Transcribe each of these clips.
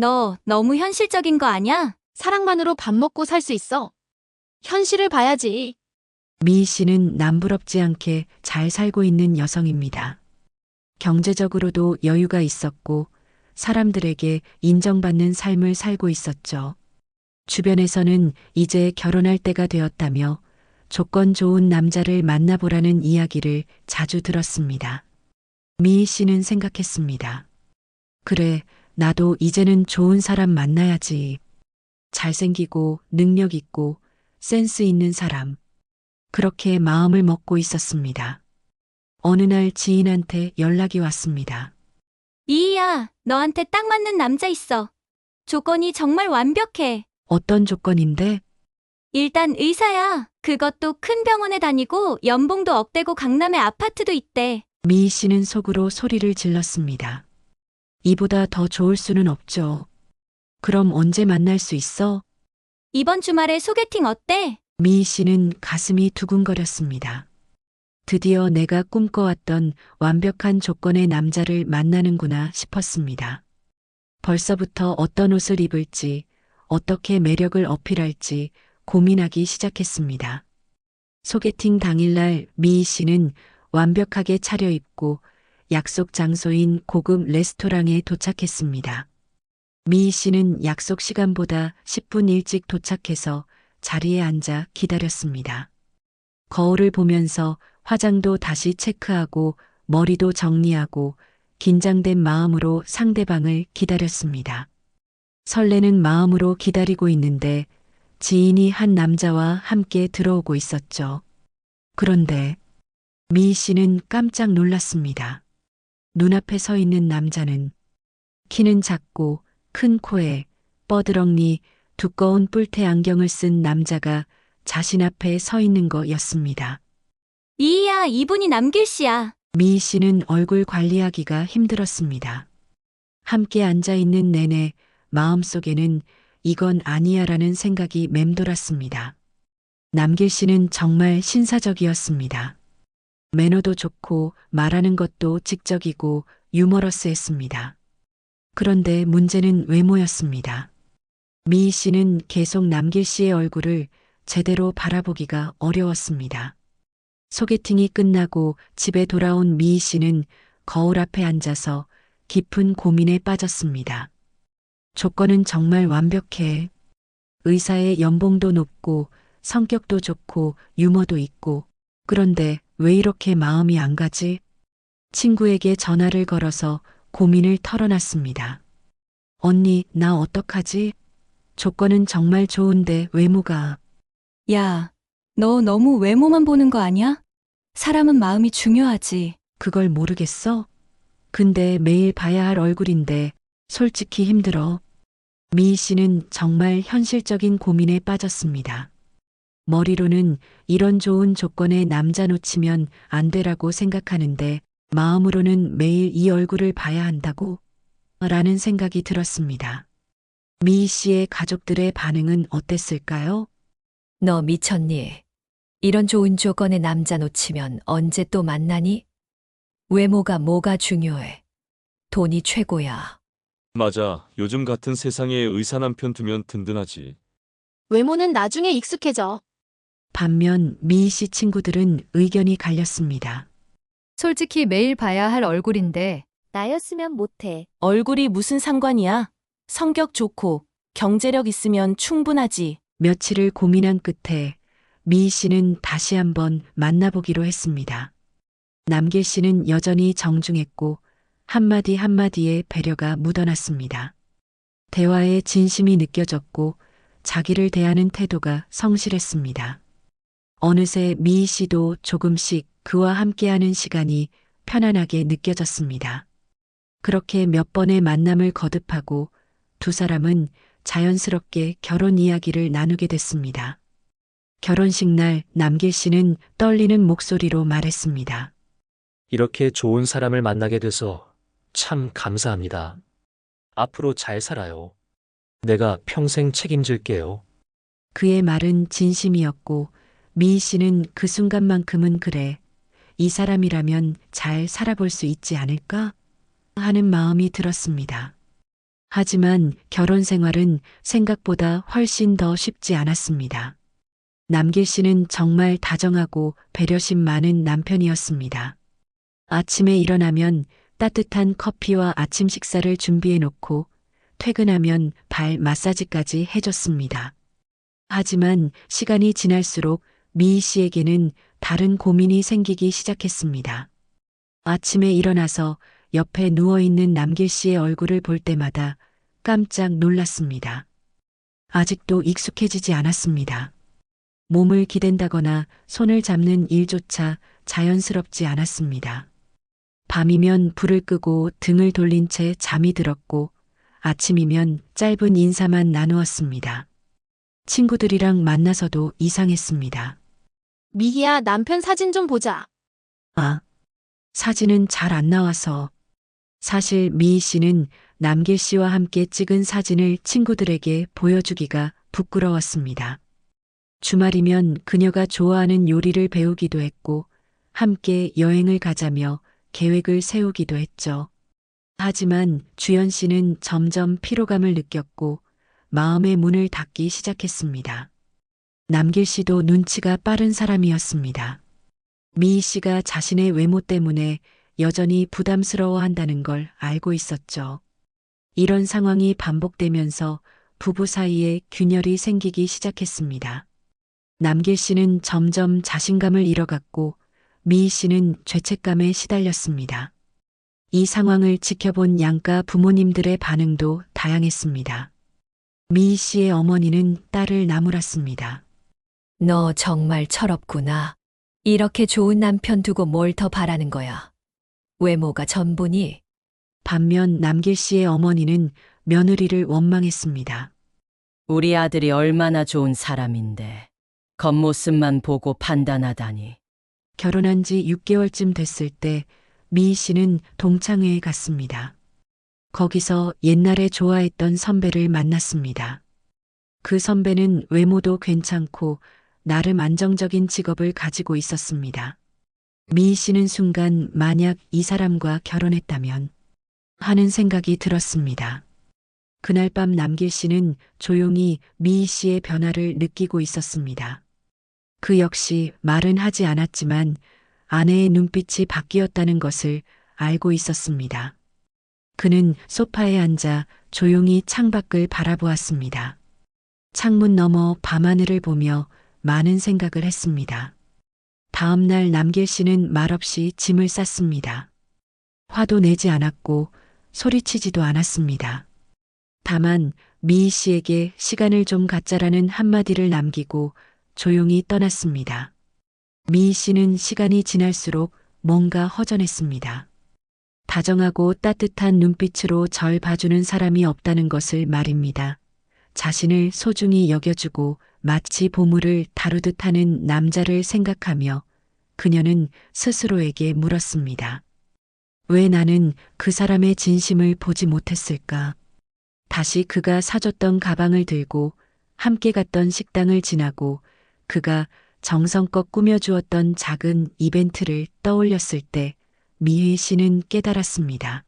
너 너무 현실적인 거 아냐? 사랑만으로 밥 먹고 살 수 있어. 현실을 봐야지. 미희 씨는 남부럽지 않게 잘 살고 있는 여성입니다. 경제적으로도 여유가 있었고 사람들에게 인정받는 삶을 살고 있었죠. 주변에서는 이제 결혼할 때가 되었다며 조건 좋은 남자를 만나보라는 이야기를 자주 들었습니다. 미희 씨는 생각했습니다. 그래, 나도 이제는 좋은 사람 만나야지. 잘생기고 능력 있고 센스 있는 사람. 그렇게 마음을 먹고 있었습니다. 어느 날 지인한테 연락이 왔습니다. 이희야, 너한테 딱 맞는 남자 있어. 조건이 정말 완벽해. 어떤 조건인데? 일단 의사야. 그것도 큰 병원에 다니고 연봉도 억대고 강남에 아파트도 있대. 미희 씨는 속으로 소리를 질렀습니다. 이보다 더 좋을 수는 없죠. 그럼 언제 만날 수 있어? 이번 주말에 소개팅 어때? 미희 씨는 가슴이 두근거렸습니다. 드디어 내가 꿈꿔왔던 완벽한 조건의 남자를 만나는구나 싶었습니다. 벌써부터 어떤 옷을 입을지, 어떻게 매력을 어필할지 고민하기 시작했습니다. 소개팅 당일날 미희 씨는 완벽하게 차려입고 약속 장소인 고급 레스토랑에 도착했습니다. 미희 씨는 약속 시간보다 10분 일찍 도착해서 자리에 앉아 기다렸습니다. 거울을 보면서 화장도 다시 체크하고 머리도 정리하고 긴장된 마음으로 상대방을 기다렸습니다. 설레는 마음으로 기다리고 있는데 지인이 한 남자와 함께 들어오고 있었죠. 그런데 미희 씨는 깜짝 놀랐습니다. 눈앞에 서 있는 남자는 키는 작고 큰 코에 뻐드렁니 두꺼운 뿔테 안경을 쓴 남자가 자신 앞에 서 있는 거였습니다. 이희야, 이분이 남길 씨야. 미희 씨는 얼굴 관리하기가 힘들었습니다. 함께 앉아 있는 내내 마음속에는 이건 아니야라는 생각이 맴돌았습니다. 남길 씨는 정말 신사적이었습니다. 매너도 좋고 말하는 것도 직접이고 유머러스했습니다. 그런데 문제는 외모였습니다. 미희 씨는 계속 남길 씨의 얼굴을 제대로 바라보기가 어려웠습니다. 소개팅이 끝나고 집에 돌아온 미희 씨는 거울 앞에 앉아서 깊은 고민에 빠졌습니다. 조건은 정말 완벽해. 의사의 연봉도 높고 성격도 좋고 유머도 있고. 그런데 왜 이렇게 마음이 안 가지? 친구에게 전화를 걸어서 고민을 털어놨습니다. 언니, 나 어떡하지? 조건은 정말 좋은데 외모가. 야, 너 너무 외모만 보는 거 아니야? 사람은 마음이 중요하지. 그걸 모르겠어? 근데 매일 봐야 할 얼굴인데 솔직히 힘들어. 미희 씨는 정말 현실적인 고민에 빠졌습니다. 머리로는 이런 좋은 조건의 남자 놓치면 안 되라고 생각하는데 마음으로는 매일 이 얼굴을 봐야 한다고? 라는 생각이 들었습니다. 미희 씨의 가족들의 반응은 어땠을까요? 너 미쳤니? 이런 좋은 조건의 남자 놓치면 언제 또 만나니? 외모가 뭐가 중요해? 돈이 최고야. 맞아. 요즘 같은 세상에 의사 남편 두면 든든하지. 외모는 나중에 익숙해져. 반면 미희 씨 친구들은 의견이 갈렸습니다. 솔직히 매일 봐야 할 얼굴인데 나였으면 못해. 얼굴이 무슨 상관이야? 성격 좋고 경제력 있으면 충분하지. 며칠을 고민한 끝에 미희 씨는 다시 한번 만나보기로 했습니다. 남길 씨는 여전히 정중했고 한마디 한마디에 배려가 묻어났습니다. 대화에 진심이 느껴졌고 자기를 대하는 태도가 성실했습니다. 어느새 미희 씨도 조금씩 그와 함께하는 시간이 편안하게 느껴졌습니다. 그렇게 몇 번의 만남을 거듭하고 두 사람은 자연스럽게 결혼 이야기를 나누게 됐습니다. 결혼식 날 남길 씨는 떨리는 목소리로 말했습니다. 이렇게 좋은 사람을 만나게 돼서 참 감사합니다. 앞으로 잘 살아요. 내가 평생 책임질게요. 그의 말은 진심이었고 미희 씨는 그 순간만큼은 그래, 이 사람이라면 잘 살아볼 수 있지 않을까? 하는 마음이 들었습니다. 하지만 결혼 생활은 생각보다 훨씬 더 쉽지 않았습니다. 남길 씨는 정말 다정하고 배려심 많은 남편이었습니다. 아침에 일어나면 따뜻한 커피와 아침 식사를 준비해 놓고 퇴근하면 발 마사지까지 해줬습니다. 하지만 시간이 지날수록 미희 씨에게는 다른 고민이 생기기 시작했습니다. 아침에 일어나서 옆에 누워있는 남길 씨의 얼굴을 볼 때마다 깜짝 놀랐습니다. 아직도 익숙해지지 않았습니다. 몸을 기댄다거나 손을 잡는 일조차 자연스럽지 않았습니다. 밤이면 불을 끄고 등을 돌린 채 잠이 들었고 아침이면 짧은 인사만 나누었습니다. 친구들이랑 만나서도 이상했습니다. 미희야, 남편 사진 좀 보자. 아, 사진은 잘 안 나와서. 사실 미희 씨는 남길 씨와 함께 찍은 사진을 친구들에게 보여주기가 부끄러웠습니다. 주말이면 그녀가 좋아하는 요리를 배우기도 했고 함께 여행을 가자며 계획을 세우기도 했죠. 하지만 주연 씨는 점점 피로감을 느꼈고 마음의 문을 닫기 시작했습니다. 남길 씨도 눈치가 빠른 사람이었습니다. 미희 씨가 자신의 외모 때문에 여전히 부담스러워한다는 걸 알고 있었죠. 이런 상황이 반복되면서 부부 사이에 균열이 생기기 시작했습니다. 남길 씨는 점점 자신감을 잃어갔고 미희 씨는 죄책감에 시달렸습니다. 이 상황을 지켜본 양가 부모님들의 반응도 다양했습니다. 미희 씨의 어머니는 딸을 나무랐습니다. 너 정말 철없구나. 이렇게 좋은 남편 두고 뭘 더 바라는 거야. 외모가 전부니? 반면 남길 씨의 어머니는 며느리를 원망했습니다. 우리 아들이 얼마나 좋은 사람인데 겉모습만 보고 판단하다니. 결혼한 지 6개월쯤 됐을 때 미희 씨는 동창회에 갔습니다. 거기서 옛날에 좋아했던 선배를 만났습니다. 그 선배는 외모도 괜찮고 나름 안정적인 직업을 가지고 있었습니다. 미희 씨는 순간 만약 이 사람과 결혼했다면 하는 생각이 들었습니다. 그날 밤 남길 씨는 조용히 미희 씨의 변화를 느끼고 있었습니다. 그 역시 말은 하지 않았지만 아내의 눈빛이 바뀌었다는 것을 알고 있었습니다. 그는 소파에 앉아 조용히 창밖을 바라보았습니다. 창문 너머 밤하늘을 보며 많은 생각을 했습니다. 다음 날 남길 씨는 말없이 짐을 쌌습니다. 화도 내지 않았고 소리치지도 않았습니다. 다만 미희 씨에게 시간을 좀 갖자라는 한마디를 남기고 조용히 떠났습니다. 미희 씨는 시간이 지날수록 뭔가 허전했습니다. 다정하고 따뜻한 눈빛으로 절 봐주는 사람이 없다는 것을 말입니다. 자신을 소중히 여겨주고 마치 보물을 다루듯 하는 남자를 생각하며 그녀는 스스로에게 물었습니다. 왜 나는 그 사람의 진심을 보지 못했을까? 다시 그가 사줬던 가방을 들고 함께 갔던 식당을 지나고 그가 정성껏 꾸며주었던 작은 이벤트를 떠올렸을 때 미희 씨는 깨달았습니다.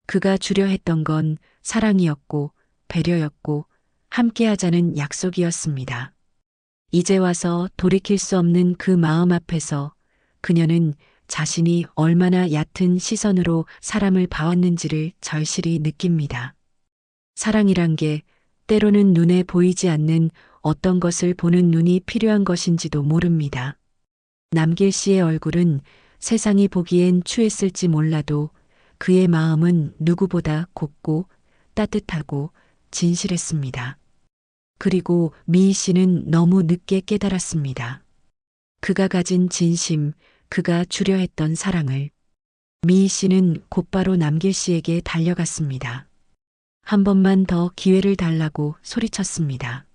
그가 주려 했던 건 사랑이었고 배려였고 함께하자는 약속이었습니다. 이제 와서 돌이킬 수 없는 그 마음 앞에서 그녀는 자신이 얼마나 얕은 시선으로 사람을 봐왔는지를 절실히 느낍니다. 사랑이란 게 때로는 눈에 보이지 않는 어떤 것을 보는 눈이 필요한 것인지도 모릅니다. 남길 씨의 얼굴은 세상이 보기엔 추했을지 몰라도 그의 마음은 누구보다 곱고 따뜻하고 진실했습니다. 그리고 미희 씨는 너무 늦게 깨달았습니다. 그가 가진 진심, 그가 주려 했던 사랑을. 미희 씨는 곧바로 남길 씨에게 달려갔습니다. 한 번만 더 기회를 달라고 소리쳤습니다.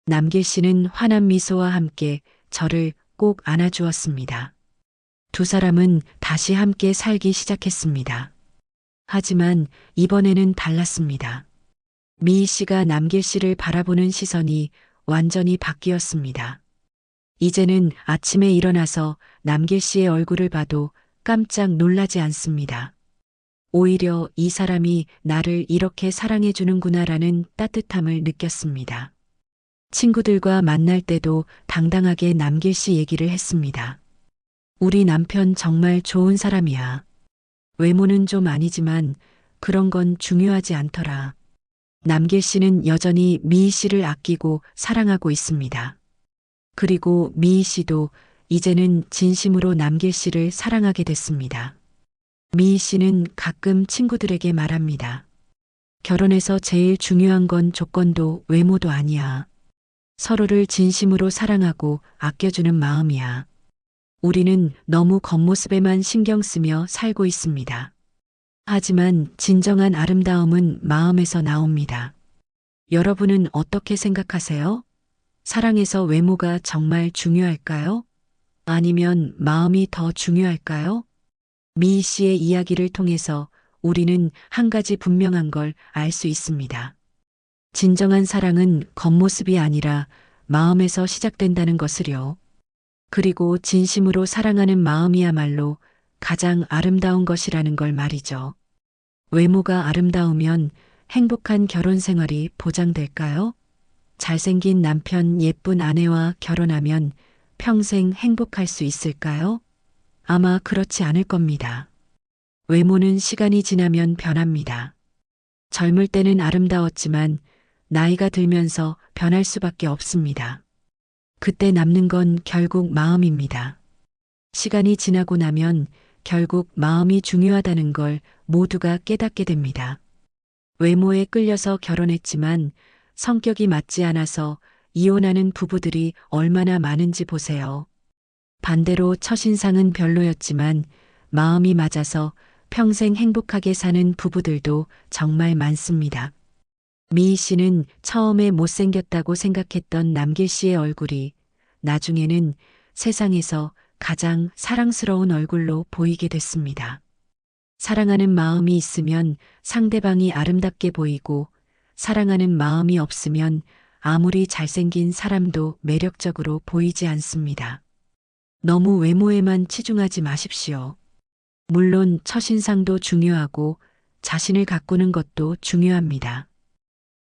남길 씨는 환한 미소와 함께 저를 꼭 안아주었습니다. 두 사람은 다시 함께 살기 시작했습니다. 하지만 이번에는 달랐습니다. 미희 씨가 남길 씨를 바라보는 시선이 완전히 바뀌었습니다. 이제는 아침에 일어나서 남길 씨의 얼굴을 봐도 깜짝 놀라지 않습니다. 오히려 이 사람이 나를 이렇게 사랑해주는구나라는 따뜻함을 느꼈습니다. 친구들과 만날 때도 당당하게 남길 씨 얘기를 했습니다. 우리 남편 정말 좋은 사람이야. 외모는 좀 아니지만 그런 건 중요하지 않더라. 남길 씨는 여전히 미희 씨를 아끼고 사랑하고 있습니다. 그리고 미희 씨도 이제는 진심으로 남길 씨를 사랑하게 됐습니다. 미희 씨는 가끔 친구들에게 말합니다. 결혼에서 제일 중요한 건 조건도 외모도 아니야. 서로를 진심으로 사랑하고 아껴주는 마음이야. 우리는 너무 겉모습에만 신경 쓰며 살고 있습니다. 하지만 진정한 아름다움은 마음에서 나옵니다. 여러분은 어떻게 생각하세요? 사랑에서 외모가 정말 중요할까요? 아니면 마음이 더 중요할까요? 미희 씨의 이야기를 통해서 우리는 한 가지 분명한 걸 알 수 있습니다. 진정한 사랑은 겉모습이 아니라 마음에서 시작된다는 것을요. 그리고 진심으로 사랑하는 마음이야말로 가장 아름다운 것이라는 걸 말이죠. 외모가 아름다우면 행복한 결혼 생활이 보장될까요? 잘생긴 남편, 예쁜 아내와 결혼하면 평생 행복할 수 있을까요? 아마 그렇지 않을 겁니다. 외모는 시간이 지나면 변합니다. 젊을 때는 아름다웠지만 나이가 들면서 변할 수밖에 없습니다. 그때 남는 건 결국 마음입니다. 시간이 지나고 나면 결국 마음이 중요하다는 걸 모두가 깨닫게 됩니다. 외모에 끌려서 결혼했지만 성격이 맞지 않아서 이혼하는 부부들이 얼마나 많은지 보세요. 반대로 첫인상은 별로였지만 마음이 맞아서 평생 행복하게 사는 부부들도 정말 많습니다. 미희 씨는 처음에 못생겼다고 생각했던 남길 씨의 얼굴이 나중에는 세상에서 가장 사랑스러운 얼굴로 보이게 됐습니다. 사랑하는 마음이 있으면 상대방이 아름답게 보이고 사랑하는 마음이 없으면 아무리 잘생긴 사람도 매력적으로 보이지 않습니다. 너무 외모에만 치중하지 마십시오. 물론 첫인상도 중요하고 자신을 가꾸는 것도 중요합니다.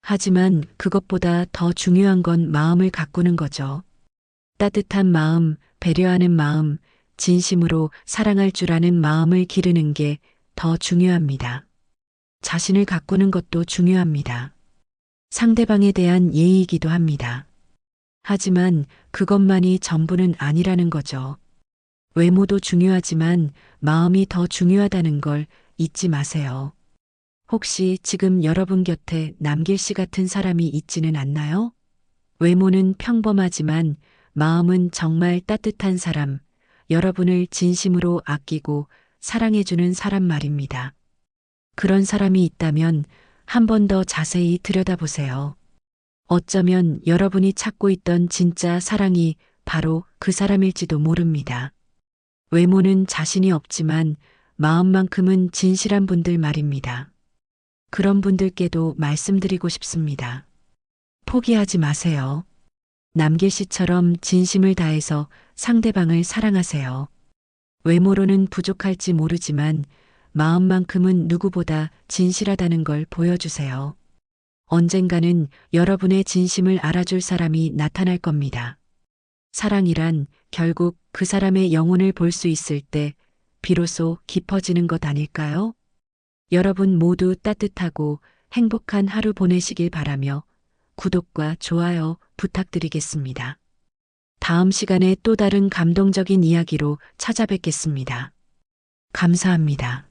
하지만 그것보다 더 중요한 건 마음을 가꾸는 거죠. 따뜻한 마음, 배려하는 마음, 진심으로 사랑할 줄 아는 마음을 기르는 게 더 중요합니다. 자신을 가꾸는 것도 중요합니다. 상대방에 대한 예의이기도 합니다. 하지만 그것만이 전부는 아니라는 거죠. 외모도 중요하지만 마음이 더 중요하다는 걸 잊지 마세요. 혹시 지금 여러분 곁에 남길 씨 같은 사람이 있지는 않나요? 외모는 평범하지만 마음은 정말 따뜻한 사람, 여러분을 진심으로 아끼고 사랑해주는 사람 말입니다. 그런 사람이 있다면 한 번 더 자세히 들여다보세요. 어쩌면 여러분이 찾고 있던 진짜 사랑이 바로 그 사람일지도 모릅니다. 외모는 자신이 없지만 마음만큼은 진실한 분들 말입니다. 그런 분들께도 말씀드리고 싶습니다. 포기하지 마세요. 남길 씨처럼 진심을 다해서 상대방을 사랑하세요. 외모로는 부족할지 모르지만 마음만큼은 누구보다 진실하다는 걸 보여주세요. 언젠가는 여러분의 진심을 알아줄 사람이 나타날 겁니다. 사랑이란 결국 그 사람의 영혼을 볼 수 있을 때 비로소 깊어지는 것 아닐까요? 여러분 모두 따뜻하고 행복한 하루 보내시길 바라며 구독과 좋아요 부탁드리겠습니다. 다음 시간에 또 다른 감동적인 이야기로 찾아뵙겠습니다. 감사합니다.